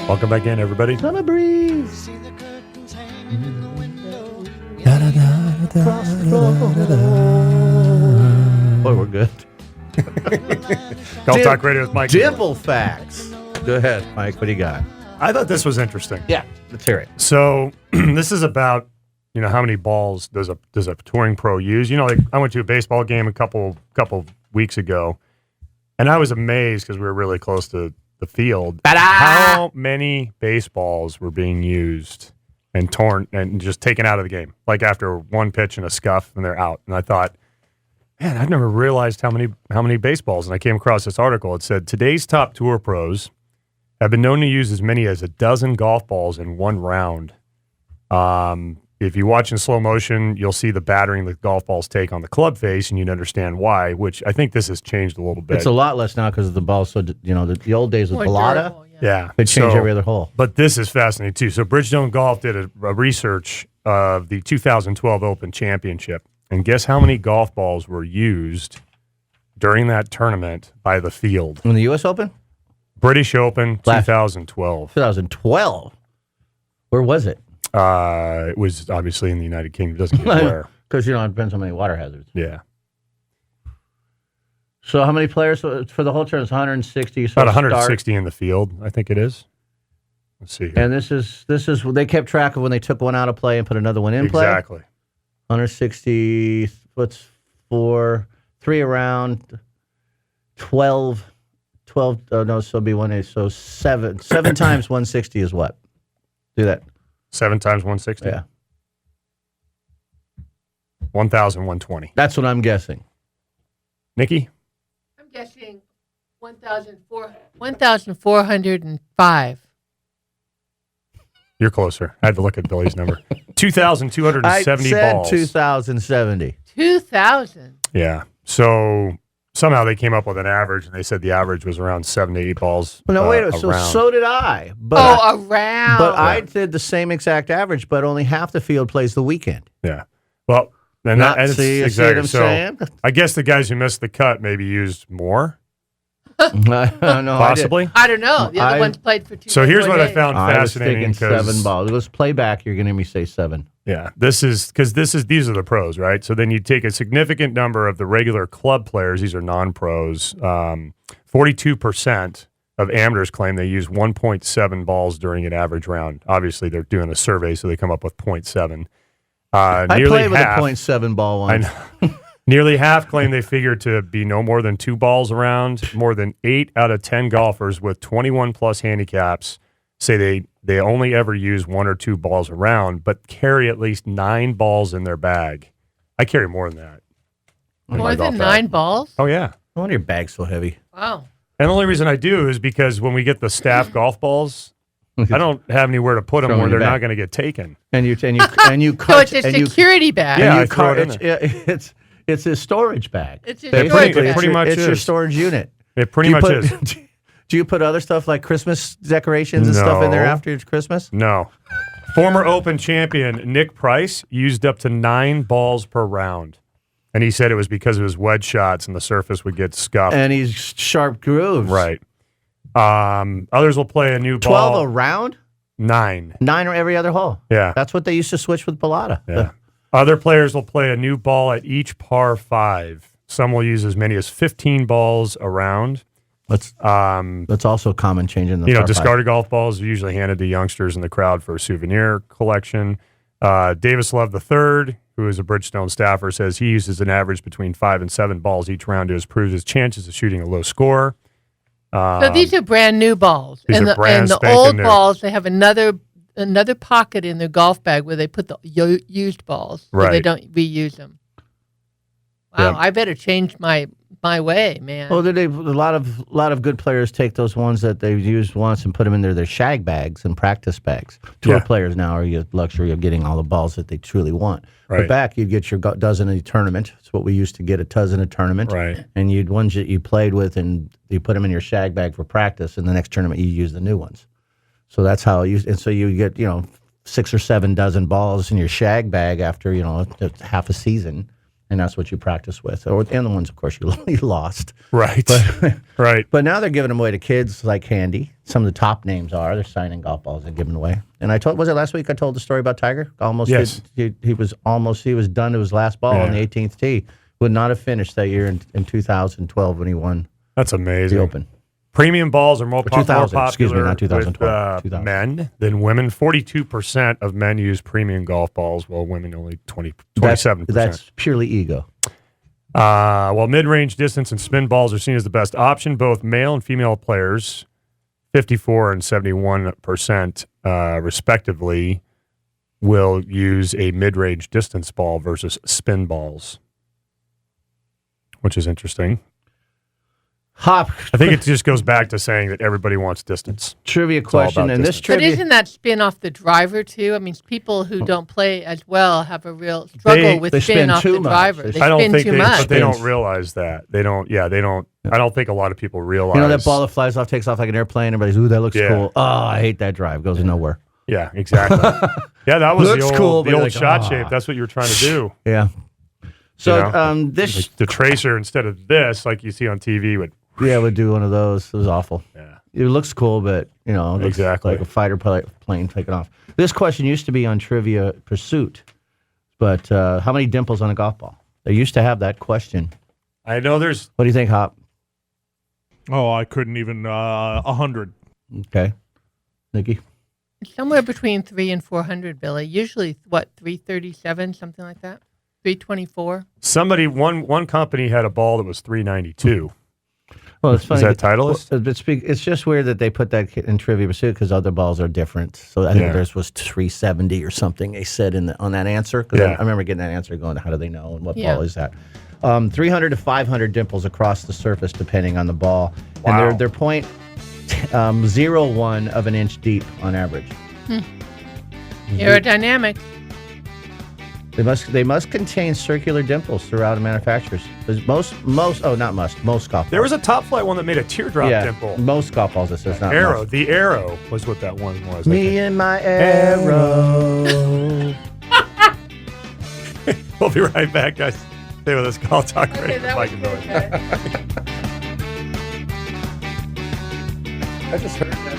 Welcome back in, everybody. Summer breeze. Boy, we're good. Golf Talk Radio with Mike. Dimple facts. Go ahead, Mike. What do you got? I thought this was interesting. Yeah, let's hear it. So this is about, how many balls does a touring pro use? Like I went to a baseball game a couple weeks ago, and I was amazed because we were really close to the field. How many baseballs were being used and torn and just taken out of the game, like after one pitch and a scuff, and they're out. And I thought, man, I've never realized how many baseballs. And I came across this article. It said today's top tour pros have been known to use as many as a dozen golf balls in one round. If you watch in slow motion, you'll see the battering the golf balls take on the club face, and you'd understand why, which I think this has changed a little bit. It's a lot less now because the ball's so, the old days with Balata. Yeah. They change every other hole. But this is fascinating, too. So Bridgestone Golf did a research of the 2012 Open Championship. And guess how many golf balls were used during that tournament by the field? In the U.S. Open? British Open, 2012. 2012? Where was it? It was obviously in the United Kingdom. It doesn't get where. Because, it depends on how many water hazards. Yeah. So how many players for the whole tournament? It's 160. So about 160 in the field, I think it is. Let's see here. And this is they kept track of when they took one out of play and put another one in play. Exactly. 160. What's 4? 3 around. 12. Oh no, so it'll be 180. So 7 times 160 is what? Do that. 7 times 160. Yeah. 1,120. That's what I'm guessing. Nikki? I'm guessing 1,405. You're closer. I had to look at Billy's number. 2,270 balls. 2,070. 2,000. Yeah. So somehow they came up with an average, and they said the average was around 7 to 8 balls. Well, now, wait a minute. So did I. But around. But I did the same exact average, but only half the field plays the weekend. Yeah. Well, and see what I'm saying? I guess the guys who missed the cut maybe used more. No, possibly. I don't know. The other ones played for 2 So here's what I days. found I was fascinating. thinking 7 balls. Let's play back. You're going to hear me say 7. Yeah, these are the pros, right? So then you take a significant number of the regular club players. These are non-pros. 42% of amateurs claim they use 1.7 balls during an average round. Obviously, they're doing a survey, so they come up with 0.7. I played with a 0.7 ball once. Nearly half claim they figure to be no more than 2 balls around. More than 8 out of 10 golfers with 21-plus handicaps say they only ever use 1 or 2 balls around, but carry at least 9 balls in their bag. I carry more than that. More than 9 balls? Oh, yeah. No wonder your bag's so heavy. Wow. And the only reason I do is because when we get the staff golf balls, I don't have anywhere to put them where they're not going to get taken. And you cut. So it's a security bag. Yeah, I throw it in It's a storage bag. It's a Basically, storage bag. pretty much It's your is. storage unit. It pretty much is. Do you put other stuff like Christmas decorations and stuff in there No. after Christmas? No. Former Open champion Nick Price used up to 9 balls per round. And he said it was because of his wedge shots and the surface would get scuffed. And he's sharp grooves. Right. Others will play a new 12 ball. a round? 9. 9 or every other hole. Yeah. That's what they used to switch with Balata. Yeah. Other players will play a new ball at each par 5. Some will use as many as 15 balls around. That's also a common change in the discarded golf balls are usually handed to youngsters in the crowd for a souvenir collection. Davis Love III, who is a Bridgestone staffer, says he uses an average between 5 and 7 balls each round to improve his chances of shooting a low score. So these are brand new balls. These and are brand the spanking old new. balls, they have another pocket in their golf bag where they put the used balls. So they Right. don't reuse them. Wow, Yeah. I better change my way, man. Well, a lot of good players take those ones that they've used once and put them in their shag bags and practice bags. Tour Yeah. players now are the luxury of getting all the balls that they truly want. Right. But back, you'd get your dozen a tournament. That's what we used to get, a dozen a tournament. Right. And you'd ones that you played with, and you put them in your shag bag for practice, and the next tournament you use the new ones. So that's how and so you get 6 or 7 dozen balls in your shag bag after half a season. and that's what you practice with. Or and the ones, of course, you lost. Right. Right. But now they're giving them away to kids like candy. Some of the top names are. They're signing golf balls and giving them away. And was it last week I told the story about Tiger? Almost. Yes. He was done to his last ball on the 18th tee. Would not have finished that year in 2012 when he won That's amazing. the Open. Premium balls are more 2000, popular excuse me, not 2012, with 2000. men than women. 42% of men use premium golf balls, while women only 27%. That's purely ego. While mid-range distance and spin balls are seen as the best option, both male and female players, 54 and 71%, respectively, will use a mid-range distance ball versus spin balls, which is interesting. Hop. I think it just goes back to saying that everybody wants distance. Trivia all question, about and this distance. But trivia. isn't that spin off the driver too? I mean, people who don't play as well have a real struggle with they spin spin off too the much. driver. They They I don't spin think too they, much. but they don't Spins. realize that. They don't. Yeah, they don't. I don't think a lot of people realize. You know that ball that flies off, takes off like an airplane. Everybody's, ooh, that looks Yeah. cool. Oh, I hate that drive. Goes nowhere. Yeah, exactly. Yeah, that was Looks the old, cool, but the old like, shot shape. That's what you were trying to do. Yeah. So You know? this, Like the tracer instead of this, like you see on TV, would would do one of those. It was awful. yeah. It looks cool, but it looks Exactly. like a fighter plane taking off. This question used to be on Trivia Pursuit, but how many dimples on a golf ball? They used to have that question. I know there's What do you think, Hop? Oh, I couldn't even 100. Okay, Nikki. Somewhere between 300 and 400, Billy. Usually, 337, something like that. 324. somebody one company had a ball that was 392. Well, it's funny. that Titleist? It's just weird that they put that in Trivia Pursuit because other balls are different. So I think Yeah. theirs was 370 or something. They said on that answer because Yeah. I remember getting that answer going, how do they know and what Yeah. ball is that? 300 to 500 dimples across the surface depending on the ball, Wow. and they're 0.01 of an inch deep on average. Aerodynamic. They must contain circular dimples throughout the manufacturers. There's most golf balls. There was a Top Flight one that made a teardrop dimple. Most golf balls. It says not Arrow. most. The Arrow was what that one was. I Me think. and my arrow. We'll be right back, guys. Stay with us. Call Talk Okay, Radio. that Mike was and Billy. good. I just heard that.